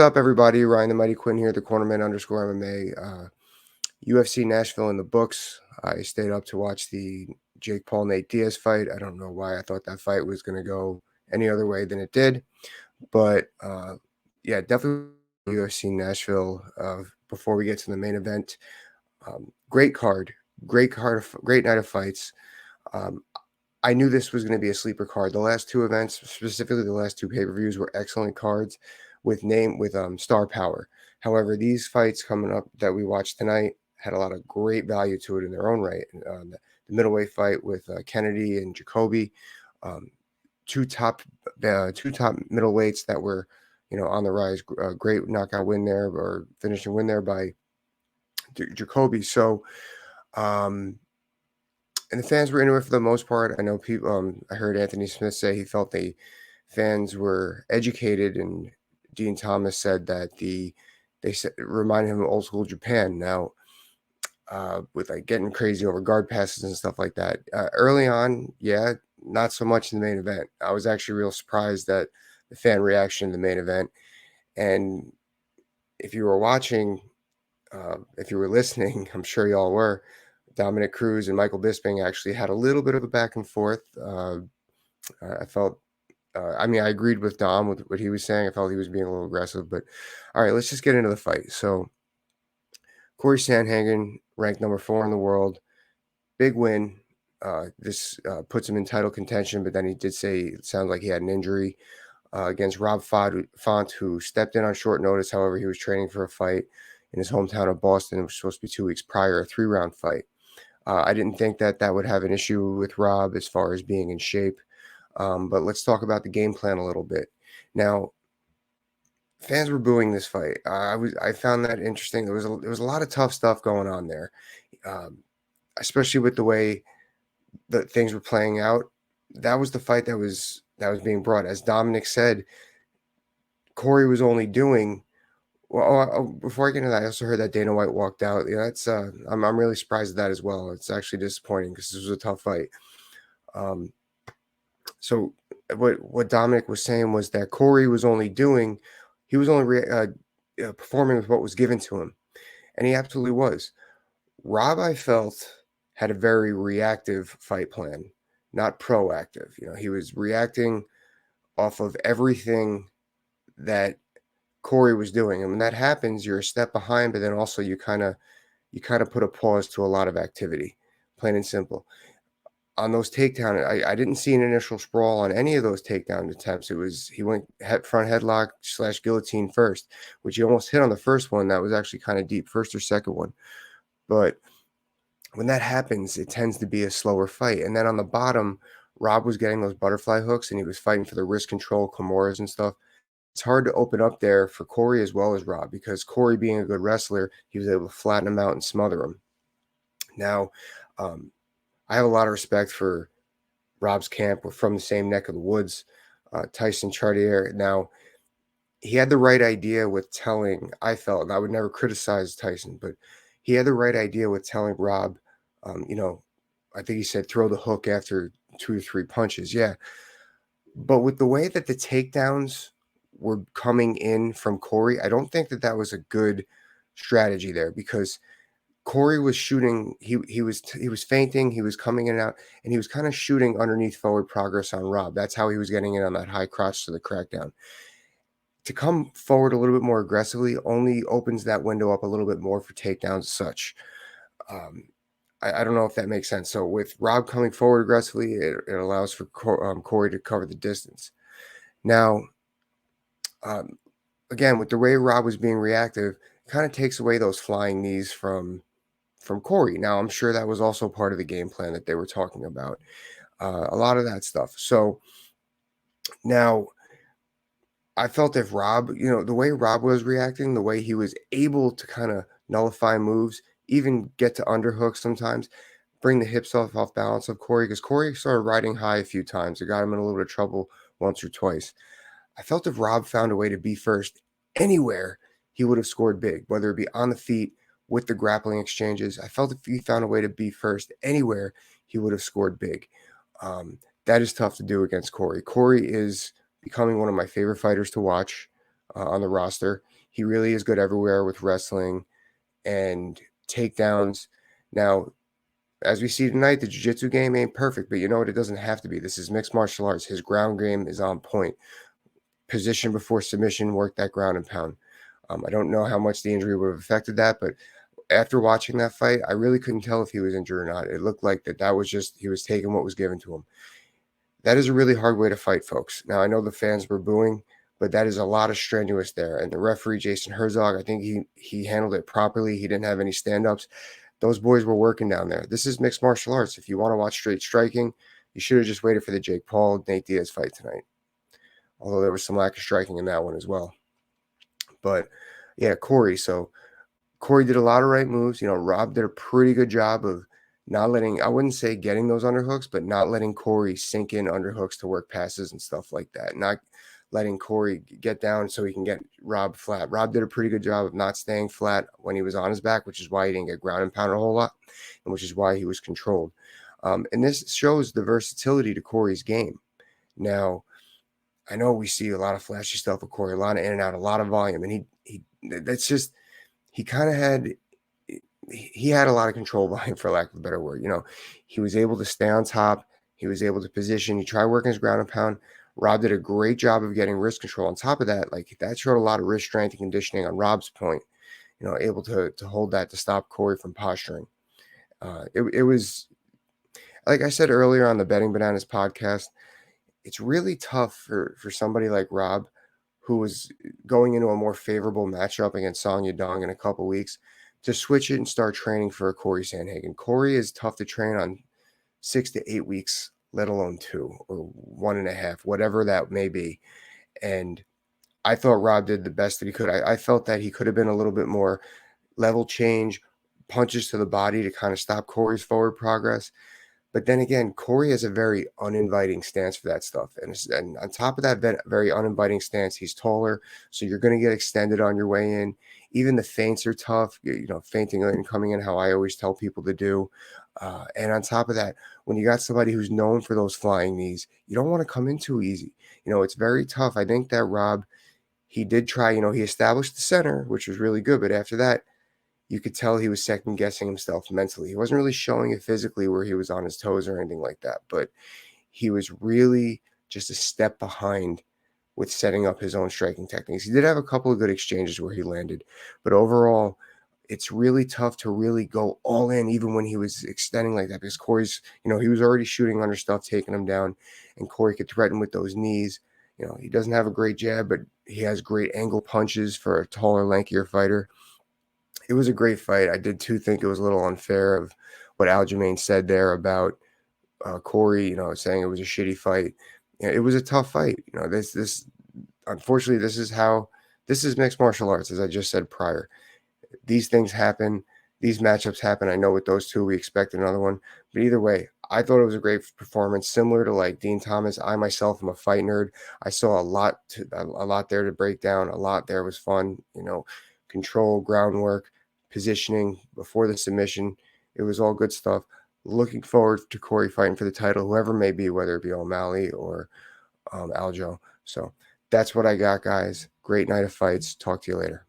What's up, everybody? Ryan the Mighty Quinn here, the Cornerman _ MMA. UFC Nashville in the books. I stayed up to watch the Jake Paul Nate Diaz fight. I don't know why I thought that fight was going to go any other way than it did, but yeah, definitely UFC Nashville. Before we get to the main event, great card, great night of fights. Um, I knew this was going to be a sleeper card. The last two events, specifically the last two pay-per-views, were excellent cards with star power. However, these fights coming up that we watched tonight had a lot of great value to it in their own right. The middleweight fight with Kennedy and Jacoby, um, two top middleweights that were on the rise. Great knockout win there, or finishing win there by Jacoby. So. And the fans were into it for the most part. I know people. I heard Anthony Smith say he felt the fans were educated, and Dean Thomas said that reminded him of old school Japan. Now, with like getting crazy over guard passes and stuff like that. Early on, yeah, not so much in the main event. I was actually real surprised at the fan reaction in the main event. And if you were watching, if you were listening, I'm sure y'all were. Dominic Cruz and Michael Bisping actually had a little bit of a back and forth. I felt, I agreed with Dom with what he was saying. I felt he was being a little aggressive, but all right, let's just get into the fight. So, Cory Sandhagen, ranked number 4 in the world, big win. This puts him in title contention, but then he did say it sounded like he had an injury against Rob Font, who stepped in on short notice. However, he was training for a fight in his hometown of Boston. It was supposed to be 2 weeks prior, a 3-round fight. I didn't think that would have an issue with Rob as far as being in shape. But let's talk about the game plan a little bit. Now, fans were booing this fight. I found that interesting. There was a lot of tough stuff going on there, especially with the way that things were playing out. That was the fight that was being brought. As Dominic said, Cory was only doing. Well, before I get into that, I also heard that Dana White walked out. Yeah, that's I'm really surprised at that as well. It's actually disappointing because this was a tough fight. So what Dominic was saying was that Cory was only performing with what was given to him, and he absolutely was. Rob, I felt, had a very reactive fight plan, not proactive. He was reacting off of everything that Cory was doing. And when that happens, you're a step behind, but then also you kind of put a pause to a lot of activity, plain and simple. On those takedown, I didn't see an initial sprawl on any of those takedown attempts. He went front headlock / guillotine first, which he almost hit on the first one. That was actually kind of deep, first or second one. But when that happens, it tends to be a slower fight. And then on the bottom, Rob was getting those butterfly hooks, and he was fighting for the wrist control, Kimuras and stuff. It's hard to open up there for Cory as well as Rob, because Cory, being a good wrestler, he was able to flatten him out and smother him. Now, I have a lot of respect for Rob's camp. We're from the same neck of the woods, Tyson Chartier. Now, he had the right idea with telling, I felt, and I would never criticize Tyson, but he had the right idea with telling Rob, I think he said throw the hook after 2 or 3 punches. Yeah. But with the way that the takedowns were coming in from Cory, I don't think that was a good strategy there, because Cory was shooting. He was feinting. He was coming in and out, and he was kind of shooting underneath forward progress on Rob. That's how he was getting in on that high crotch to the crackdown. To come forward a little bit more aggressively only opens that window up a little bit more for takedowns and such. I don't know if that makes sense. So with Rob coming forward aggressively, it allows for Cory to cover the distance. Now, again, with the way Rob was being reactive, it kind of takes away those flying knees from Cory. Now, I'm sure that was also part of the game plan that they were talking about. A lot of that stuff. So now, I felt if Rob, the way Rob was reacting, the way he was able to kind of nullify moves, even get to underhooks sometimes, bring the hips off balance of Cory, because Cory started riding high a few times. It got him in a little bit of trouble once or twice. I felt if Rob found a way to be first anywhere, he would have scored big, whether it be on the feet, with the grappling exchanges. I felt if he found a way to be first anywhere, he would have scored big. That is tough to do against Cory. Cory is becoming one of my favorite fighters to watch. on the roster. He really is good everywhere with wrestling and takedowns. Now, as we see tonight, the jiu-jitsu game ain't perfect, but you know what? It doesn't have to be. This is mixed martial arts. His ground game is on point. Position before submission, work that ground and pound. I don't know how much the injury would have affected that, but after watching that fight, I really couldn't tell if he was injured or not. It looked like that was just, he was taking what was given to him. That is a really hard way to fight, folks. Now, I know the fans were booing, but that is a lot of strenuous there. And the referee, Jason Herzog, I think he handled it properly. He didn't have any stand-ups. Those boys were working down there. This is mixed martial arts. If you want to watch straight striking, you should have just waited for the Jake Paul, Nate Diaz fight tonight. Although there was some lack of striking in that one as well. But yeah, Cory. So Cory did a lot of right moves. Rob did a pretty good job of not letting, I wouldn't say getting those underhooks, but not letting Cory sink in underhooks to work passes and stuff like that. Not letting Cory get down so he can get Rob flat. Rob did a pretty good job of not staying flat when he was on his back, which is why he didn't get ground and pound a whole lot, and which is why he was controlled. And this shows the versatility to Cory's game. Now, I know we see a lot of flashy stuff with Cory, a lot of in and out, a lot of volume, and he kind of had a lot of control behind, for lack of a better word. He was able to stay on top. He was able to position. He tried working his ground and pound. Rob did a great job of getting wrist control. On top of that, that showed a lot of wrist strength and conditioning on Rob's point. Able to hold that to stop Cory from posturing. It was, like I said earlier on the Betting Bananas podcast, it's really tough for somebody like Rob, who was going into a more favorable matchup against Song Yadong in a couple weeks, to switch it and start training for a Cory Sandhagen. Cory is tough to train on 6 to 8 weeks, let alone 2 or 1.5, whatever that may be. And I thought Rob did the best that he could. I felt that he could have been a little bit more level change, punches to the body to kind of stop Cory's forward progress. But then again, Cory has a very uninviting stance for that stuff. And on top of that very uninviting stance, he's taller, so you're going to get extended on your way in. Even the feints are tough, feinting and coming in, how I always tell people to do. And on top of that, when you got somebody who's known for those flying knees, you don't want to come in too easy. It's very tough. I think that Rob, he did try, he established the center, which was really good. But after that, you could tell he was second guessing himself mentally. He wasn't really showing it physically where he was on his toes or anything like that, but he was really just a step behind with setting up his own striking techniques. He did have a couple of good exchanges where he landed, but overall, it's really tough to really go all in, even when he was extending like that, because Cory's, he was already shooting under stuff, taking him down, and Cory could threaten with those knees. He doesn't have a great jab, but he has great angle punches for a taller, lankier fighter. It was a great fight. I did too think it was a little unfair of what Aljamain said there about Cory, saying it was a shitty fight. It was a tough fight. This unfortunately, this is mixed martial arts, as I just said prior. These things happen. These matchups happen. I know with those two, we expect another one. But either way, I thought it was a great performance, similar to like Dean Thomas. I myself am a fight nerd. I saw a lot there to break down. A lot there was fun. Control, groundwork, positioning before the submission. It was all good stuff. Looking forward to Cory fighting for the title, whoever may be, whether it be O'Malley or Aljo. So that's what I got, guys. Great night of fights. Talk to you later.